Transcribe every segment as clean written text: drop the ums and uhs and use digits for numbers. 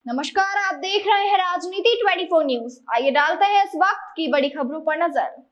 नमस्कार, आप देख रहे हैं राजनीति 24 न्यूज। आइए डालते हैं इस वक्त की बड़ी खबरों पर नजर।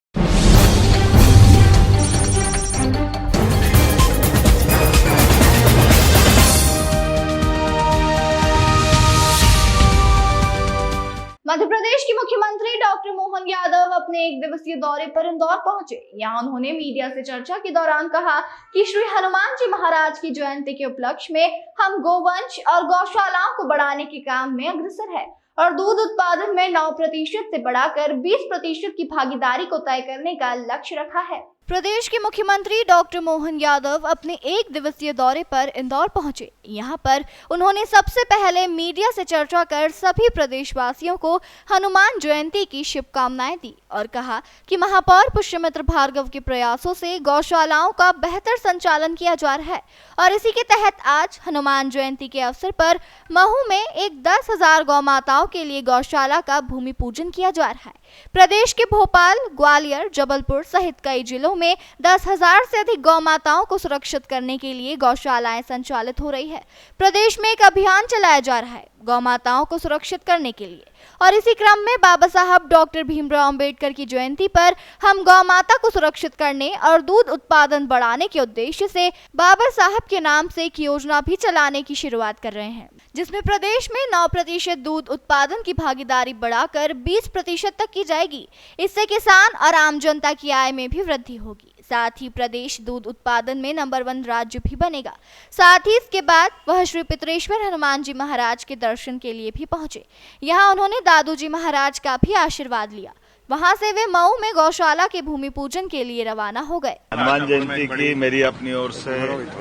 मध्य प्रदेश के मुख्यमंत्री डॉक्टर मोहन यादव अपने एक दिवसीय दौरे पर इंदौर पहुंचे। यहां उन्होंने मीडिया से चर्चा के दौरान कहा कि श्री हनुमान जी महाराज की जयंती के उपलक्ष्य में हम गोवंश और गौशालाओं को बढ़ाने के काम में अग्रसर है और दूध उत्पादन में 9% से बढ़ाकर 20% की भागीदारी को तय करने का लक्ष्य रखा है। प्रदेश के मुख्यमंत्री डॉक्टर मोहन यादव अपने एक दिवसीय दौरे पर इंदौर पहुंचे। यहां पर उन्होंने सबसे पहले मीडिया से चर्चा कर सभी प्रदेशवासियों को हनुमान जयंती की शुभकामनाएं दी और कहा कि महापौर पुष्यमित्र भार्गव के प्रयासों से गौशालाओं का बेहतर संचालन किया जा रहा है और इसी के तहत आज हनुमान जयंती के अवसर पर महू में एक 10,000 गौ माताओं के लिए गौशाला का भूमि पूजन किया जा रहा है। प्रदेश के भोपाल, ग्वालियर, जबलपुर सहित कई जिलों में 10,000 से अधिक गौ माताओं को सुरक्षित करने के लिए गौशालाएं संचालित हो रही है। प्रदेश में एक अभियान चलाया जा रहा है गौ माताओं को सुरक्षित करने के लिए और इसी क्रम में बाबा साहब डॉक्टर भीमराव अंबेडकर की जयंती पर हम गौ माता को सुरक्षित करने और दूध उत्पादन बढ़ाने के उद्देश्य से बाबा साहब के नाम से एक योजना भी चलाने की शुरुआत कर रहे हैं, जिसमें प्रदेश में 9% दूध उत्पादन की भागीदारी बढ़ाकर 20% तक की जाएगी। इससे किसान और आम जनता की आय में भी वृद्धि होगी। साथ ही प्रदेश दूध उत्पादन में नंबर 1 राज्य भी बनेगा। साथ ही इसके बाद वह श्री पितरेश्वर हनुमान जी महाराज के दर्शन के लिए भी पहुंचे। यहाँ उन्होंने दादू जी महाराज का भी आशीर्वाद लिया। वहां से वे मऊ में गौशाला के भूमि पूजन के लिए रवाना हो गए। हनुमान जयंती की मेरी अपनी ओर से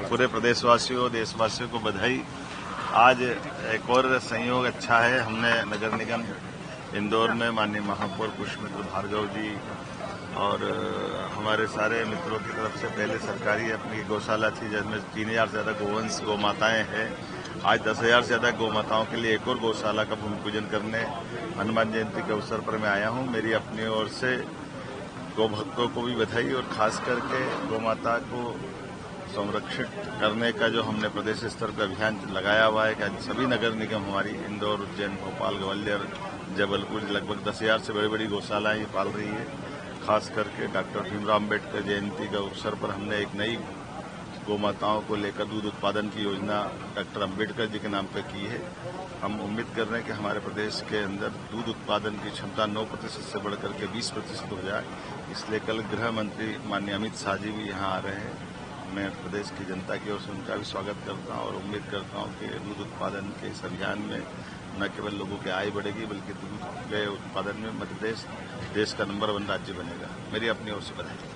पूरे प्रदेशवासियों, देशवासियों को बधाई। आज एक और संयोग अच्छा है, हमने नगर निगम इंदौर में माननीय महापौर पुष्यमित्र भार्गव जी और हमारे सारे मित्रों की तरफ से पहले सरकारी अपनी गौशाला थी जिसमें 3,000 से ज्यादा गोवंश गौ माताएं हैं। आज 10,000 से ज्यादा गौ माताओं के लिए एक और गौशाला का भूमि पूजन करने हनुमान जयंती के अवसर पर मैं आया हूं। मेरी अपनी ओर से गौ भक्तों को भी बधाई और खास करके गौ माता को संरक्षित करने का जो हमने प्रदेश स्तर पर अभियान लगाया हुआ है कि आज सभी नगर निगम हमारी इंदौर, उज्जैन, भोपाल, ग्वालियर, जबलपुर लगभग 10,000 से बड़ी बड़ी गौशालाएं ये पाल रही है। खास करके डॉक्टर भीमराव अंबेडकर जयंती के अवसर पर हमने एक नई गौ माताओं को लेकर दूध उत्पादन की योजना डॉक्टर अंबेडकर जी के नाम पर की है। हम उम्मीद कर रहे हैं कि हमारे प्रदेश के अंदर दूध उत्पादन की क्षमता 9% से बढ़कर के 20% हो जाए। इसलिए कल गृह मंत्री माननीय अमित शाह जी भी यहाँ आ रहे हैं। मैं प्रदेश की जनता की ओर से उनका भी स्वागत करता हूँ और उम्मीद करता हूँ कि दूध उत्पादन के इस अभियान में न केवल लोगों की आय बढ़ेगी बल्कि दूध के उत्पादन में मध्य प्रदेश देश का नंबर 1 राज्य बनेगा। मेरी अपनी ओर से बधाई।